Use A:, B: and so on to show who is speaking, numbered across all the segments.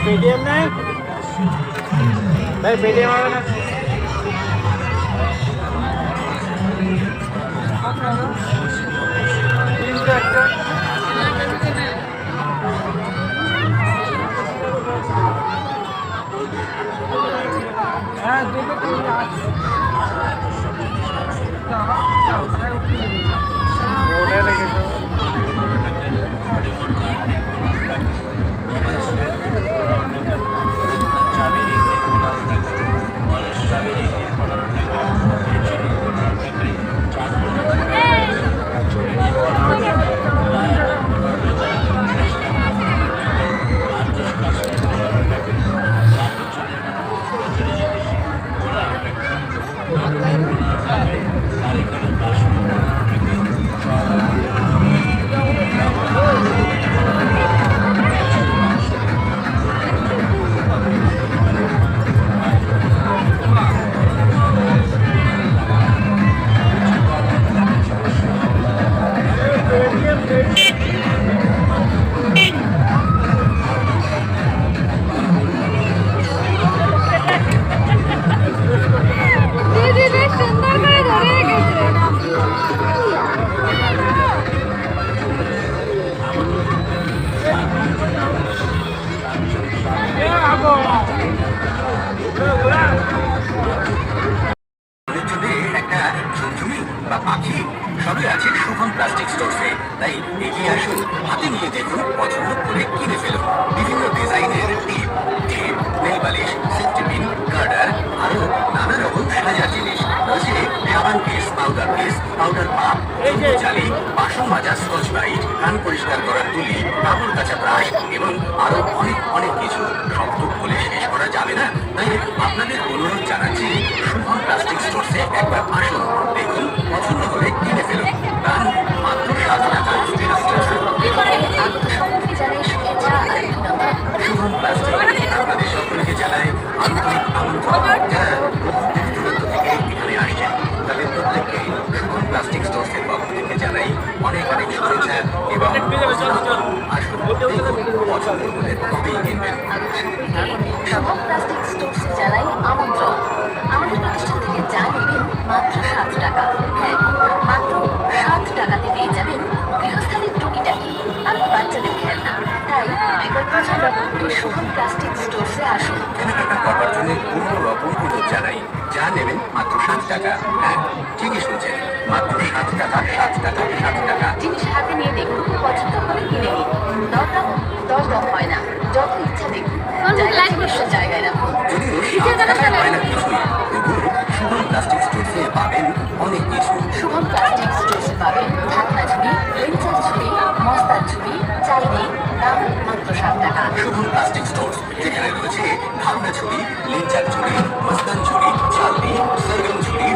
A: Paytm নাই ভাই, Paytm হবে না। হ্যাঁ,
B: সবই আছে শুভম প্লাস্টিক স্টোরসে। তাই এগিয়ে আসুন, হাতে নিয়ে দেখুন, পছন্দ করে কিনে ফেলুন। বিভিন্ন ডিজাইনের টিপ, tape, nail polish, safety pin, গার্ডার, আরো নানা রকম সাজার জিনিস রয়েছে। সাবান কেস, পাউডার কেস, পাউডার পাপ, জালি, বাসন মাজা স্কচ ব্রাইট, কান পরিষ্কার করার তুলি, কাপড় কাচা ব্রাশ এবং আরো অনেক অনেক কিছু। সব তো বলে শেষ করা যাবে না, তাই আপনাদের অনুরোধ জানাচ্ছি, শুভম প্লাস্টিক স্টোরসে একবার আসুন, দেখুন, পছন্দ করে কিনে ফেলুন। দাম মাত্র 7 টাকা। শুভম প্লাস্টিক আপনাদের সকলকে জানায় আন্তরিক আমন্ত্রণ। যারা দূরান্ত থেকে এখানে আসছেন তাদের প্রত্যেককে শুভম প্লাস্টিক স্টোরসের পক্ষ থেকে জানাই অনেক অনেক শুভেচ্ছা এবং আসুন, পছন্দ করে তবেই কিনবেন।
C: শুভম প্লাস্টিক স্টোরসে জানাই আমন্ত্রণ। আমাদের প্রতিষ্ঠান থেকে যা নেবেন মাত্র 7 টাকা। হ্যাঁ, মাত্র 7 টাকাতে পেয়ে যাবেন গৃহস্থালির টুকিটাকি আর বাচ্চাদের খেলনা। তাই বিকল্প ছাড়া শুভম প্লাস্টিক স্টোরসে আসুন।
B: কেনাকাটা করবার জন্য কোনো রকম অনুরোধ জানাই, যা নেবেন মাত্র 7 টাকা। হ্যাঁ, ঠিকই শুনছেন, মাত্র 7 টাকা, 7 টাকা, 7 টাকা।
C: জিনিস হাতে নিয়ে দেখুন, পছন্দ করে কিনে নিন। দরদাম হয় না, যত ইচ্ছা দেখুন, জায়গায় রাখুন।
B: যদিও 7 টাকায় হয় না কিছুই, তবুও শুভম প্লাস্টিক স্টোরসে পাবেন অনেক কিছু।
C: শুভম প্লাস্টিক স্টোরসে পাবেন ঢাকনা ঝুড়ি, লেন্সার ঝুড়ি, মস্তার ঝুড়ি, চাইনি, দাম মাত্র 7 টাকা।
B: শুভম প্লাস্টিক স্টোরস, যেখানে রয়েছে ঢাকনা ঝুড়ি, লেন্সার ঝুড়ি, মস্তান ঝুড়ি, চালনি, সরগম ঝুড়ি,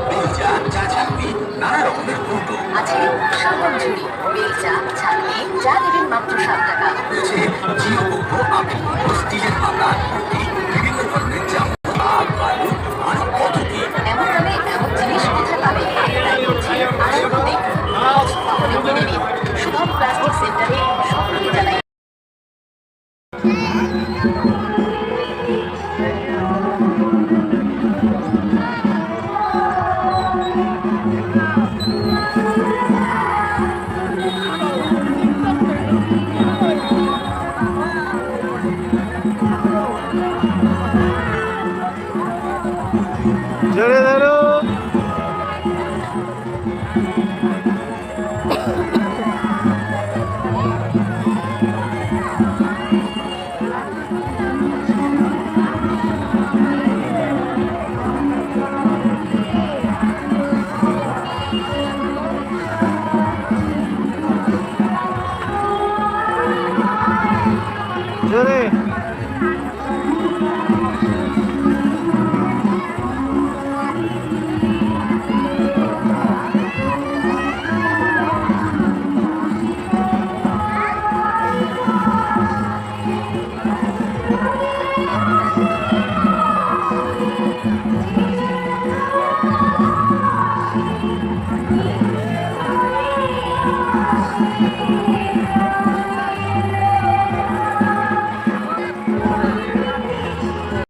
B: বেলচা, চা ছাকনি, নানা রকমের কৌটো
C: আছে। সরগম ঝুড়ি, বেলচা, ছাকনি, যা নেবেন মাত্র 7 টাকা।
B: রয়েছে জিও কৌটো, আপেল কৌটো, স্টিলের পাতা, কুর্তি, বিভিন্ন ধরনের জামা, বালু, আর কত কি।
C: এমন দামে এমন জিনিস কোথায় পাবেন? তাই বলছি, আসুন দেখুন, পছন্দ করে কিনে নিন। শুভম প্লাস্টিক সেন্টারে সকলকে জানাই।
A: জোরে ধরো। জোরে।